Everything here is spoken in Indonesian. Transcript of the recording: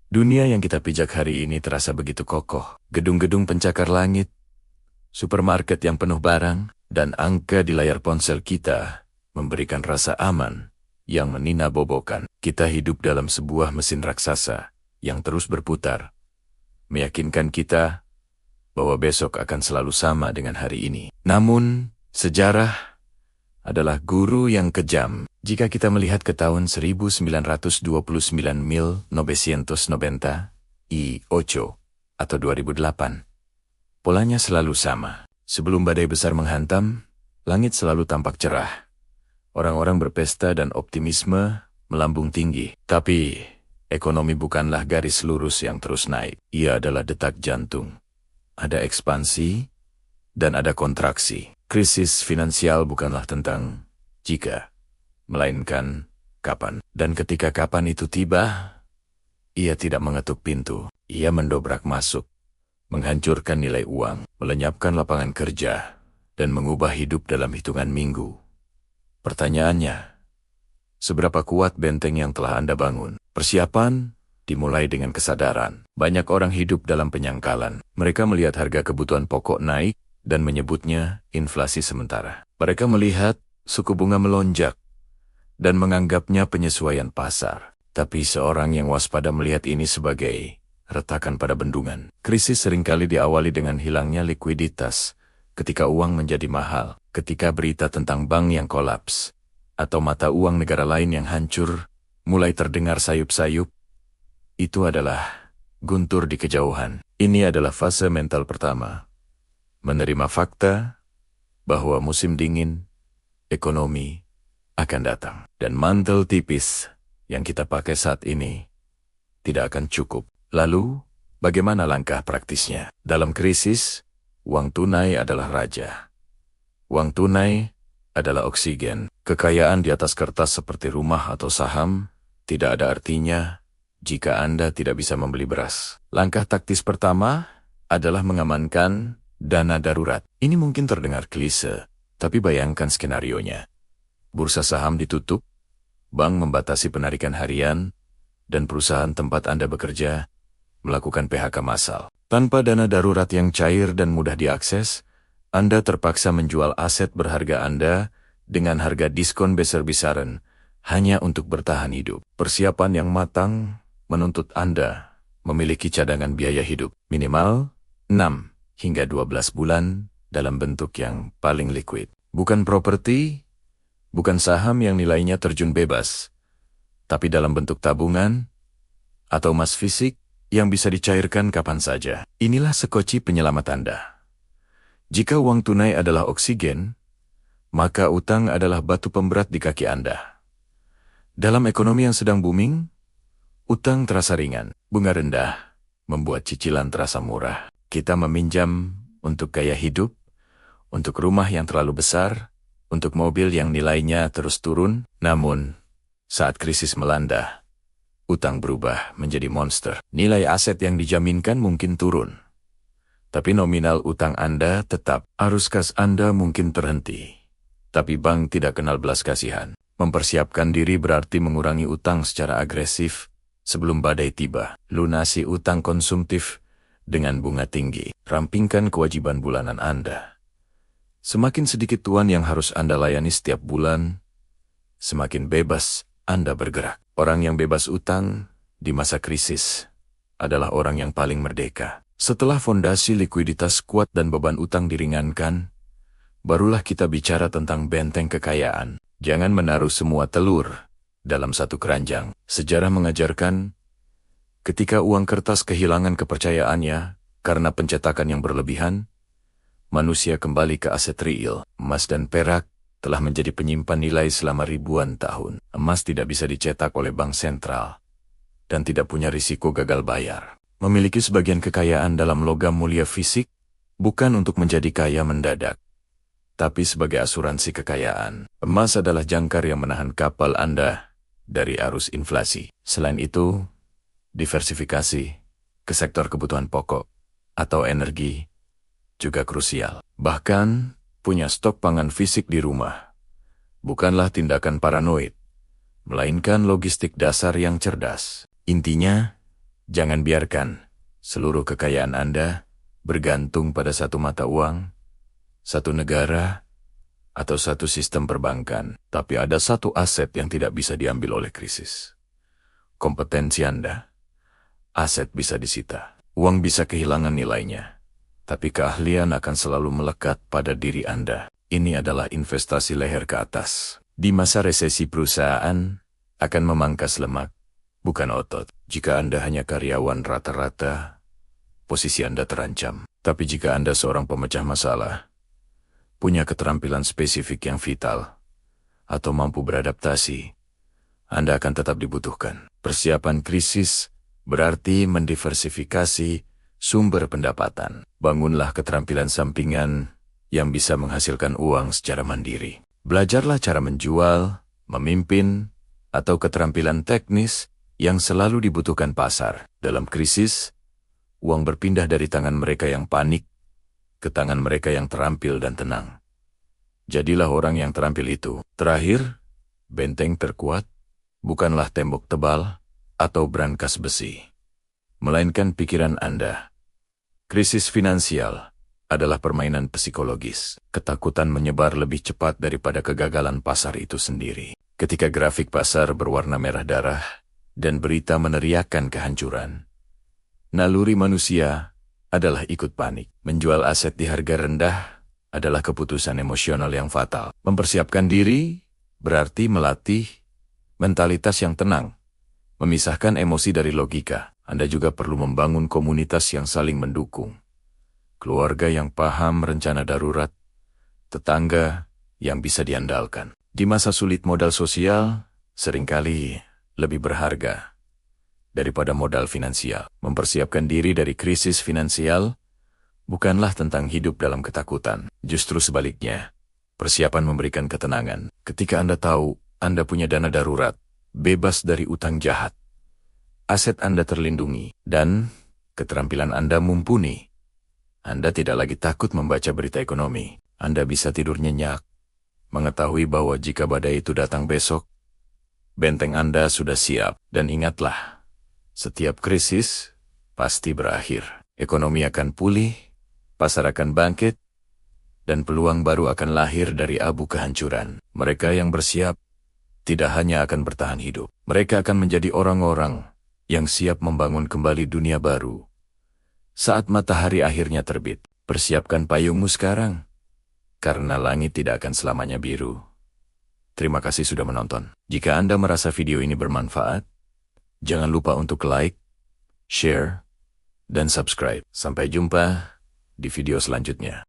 Dunia yang kita pijak hari ini terasa begitu kokoh. Gedung-gedung pencakar langit, supermarket yang penuh barang, dan angka di layar ponsel kita memberikan rasa aman yang meninabobokan. Kita hidup dalam sebuah mesin raksasa yang terus berputar, meyakinkan kita bahwa besok akan selalu sama dengan hari ini. Namun, sejarah adalah guru yang kejam. Jika kita melihat ke tahun 1929 atau 2008, polanya selalu sama. Sebelum badai besar menghantam, langit selalu tampak cerah. Orang-orang berpesta dan optimisme melambung tinggi. Tapi, ekonomi bukanlah garis lurus yang terus naik. Ia adalah detak jantung. Ada ekspansi dan ada kontraksi. Krisis finansial bukanlah tentang jika, melainkan kapan. Dan ketika kapan itu tiba, ia tidak mengetuk pintu. Ia mendobrak masuk, menghancurkan nilai uang, melenyapkan lapangan kerja, dan mengubah hidup dalam hitungan minggu. Pertanyaannya, seberapa kuat benteng yang telah Anda bangun? Persiapan dimulai dengan kesadaran. Banyak orang hidup dalam penyangkalan. Mereka melihat harga kebutuhan pokok naik dan menyebutnya inflasi sementara. Mereka melihat suku bunga melonjak dan menganggapnya penyesuaian pasar. Tapi seorang yang waspada melihat ini sebagai retakan pada bendungan. Krisis seringkali diawali dengan hilangnya likuiditas, ketika uang menjadi mahal, ketika berita tentang bank yang kolaps, atau mata uang negara lain yang hancur, mulai terdengar sayup-sayup. Itu adalah guntur di kejauhan. Ini adalah fase mental pertama. Menerima fakta bahwa musim dingin, ekonomi, akan datang. Dan mantel tipis yang kita pakai saat ini tidak akan cukup. Lalu, bagaimana langkah praktisnya? Dalam krisis, uang tunai adalah raja. Uang tunai adalah oksigen. Kekayaan di atas kertas seperti rumah atau saham tidak ada artinya jika Anda tidak bisa membeli beras. Langkah taktis pertama adalah mengamankan dana darurat. Ini mungkin terdengar klise, tapi bayangkan skenarionya. Bursa saham ditutup, bank membatasi penarikan harian, dan perusahaan tempat Anda bekerja melakukan PHK massal. Tanpa dana darurat yang cair dan mudah diakses, Anda terpaksa menjual aset berharga Anda dengan harga diskon besar-besaran hanya untuk bertahan hidup. Persiapan yang matang menuntut Anda memiliki cadangan biaya hidup minimal 6 hingga 12 bulan dalam bentuk yang paling liquid. Bukan properti, bukan saham yang nilainya terjun bebas, tapi dalam bentuk tabungan atau emas fisik yang bisa dicairkan kapan saja. Inilah sekoci penyelamat Anda. Jika uang tunai adalah oksigen, maka utang adalah batu pemberat di kaki Anda. Dalam ekonomi yang sedang booming, utang terasa ringan, bunga rendah, membuat cicilan terasa murah. Kita meminjam untuk gaya hidup, untuk rumah yang terlalu besar, untuk mobil yang nilainya terus turun. Namun, saat krisis melanda, utang berubah menjadi monster. Nilai aset yang dijaminkan mungkin turun, tapi nominal utang Anda tetap. Arus kas Anda mungkin terhenti, tapi bank tidak kenal belas kasihan. Mempersiapkan diri berarti mengurangi utang secara agresif sebelum badai tiba. Lunasi utang konsumtif dengan bunga tinggi. Rampingkan kewajiban bulanan Anda. Semakin sedikit tuan yang harus Anda layani setiap bulan, semakin bebas Anda bergerak. Orang yang bebas utang di masa krisis adalah orang yang paling merdeka. Setelah fondasi likuiditas kuat dan beban utang diringankan, barulah kita bicara tentang benteng kekayaan. Jangan menaruh semua telur dalam satu keranjang. Sejarah mengajarkan, ketika uang kertas kehilangan kepercayaannya karena pencetakan yang berlebihan, manusia kembali ke aset real. Emas dan perak telah menjadi penyimpan nilai selama ribuan tahun. Emas tidak bisa dicetak oleh bank sentral dan tidak punya risiko gagal bayar. Memiliki sebagian kekayaan dalam logam mulia fisik bukan untuk menjadi kaya mendadak, tapi sebagai asuransi kekayaan. Emas adalah jangkar yang menahan kapal Anda dari arus inflasi. Selain itu, diversifikasi ke sektor kebutuhan pokok atau energi juga krusial. Bahkan, punya stok pangan fisik di rumah bukanlah tindakan paranoid, melainkan logistik dasar yang cerdas. Intinya, Jangan biarkan seluruh kekayaan Anda bergantung pada satu mata uang, satu negara, atau satu sistem perbankan. Tapi ada satu aset yang tidak bisa diambil oleh krisis. Kompetensi Anda. Aset bisa disita. Uang bisa kehilangan nilainya. Tapi keahlian akan selalu melekat pada diri Anda. Ini adalah investasi leher ke atas. Di masa resesi perusahaan akan memangkas lemak, bukan otot. Jika Anda hanya karyawan rata-rata, posisi Anda terancam. Tapi jika Anda seorang pemecah masalah, punya keterampilan spesifik yang vital, atau mampu beradaptasi, Anda akan tetap dibutuhkan. Persiapan krisis berarti mendiversifikasi sumber pendapatan. Bangunlah keterampilan sampingan yang bisa menghasilkan uang secara mandiri. Belajarlah cara menjual, memimpin, atau keterampilan teknis yang selalu dibutuhkan pasar. Dalam krisis, uang berpindah dari tangan mereka yang panik ke tangan mereka yang terampil dan tenang. Jadilah orang yang terampil itu. Terakhir, benteng terkuat bukanlah tembok tebal atau brankas besi, melainkan pikiran Anda. Krisis finansial adalah permainan psikologis. Ketakutan menyebar lebih cepat daripada kegagalan pasar itu sendiri. Ketika grafik pasar berwarna merah darah dan berita meneriakkan kehancuran, naluri manusia adalah ikut panik. Menjual aset di harga rendah adalah keputusan emosional yang fatal. Mempersiapkan diri berarti melatih mentalitas yang tenang, memisahkan emosi dari logika. Anda juga perlu membangun komunitas yang saling mendukung. Keluarga yang paham rencana darurat, tetangga yang bisa diandalkan. Di masa sulit, modal sosial seringkali lebih berharga daripada modal finansial. Mempersiapkan diri dari krisis finansial bukanlah tentang hidup dalam ketakutan. Justru sebaliknya, persiapan memberikan ketenangan. Ketika Anda tahu Anda punya dana darurat, bebas dari utang jahat, aset Anda terlindungi, dan keterampilan Anda mumpuni, Anda tidak lagi takut membaca berita ekonomi. Anda bisa tidur nyenyak, mengetahui bahwa jika badai itu datang besok, benteng Anda sudah siap. Dan ingatlah, setiap krisis pasti berakhir. Ekonomi akan pulih, pasar akan bangkit, dan peluang baru akan lahir dari abu kehancuran. Mereka yang bersiap tidak hanya akan bertahan hidup, mereka akan menjadi orang-orang yang siap membangun kembali dunia baru. Saat matahari akhirnya terbit, persiapkan payungmu sekarang, karena langit tidak akan selamanya biru. Terima kasih sudah menonton. Jika Anda merasa video ini bermanfaat, jangan lupa untuk like, share, dan subscribe. Sampai jumpa di video selanjutnya.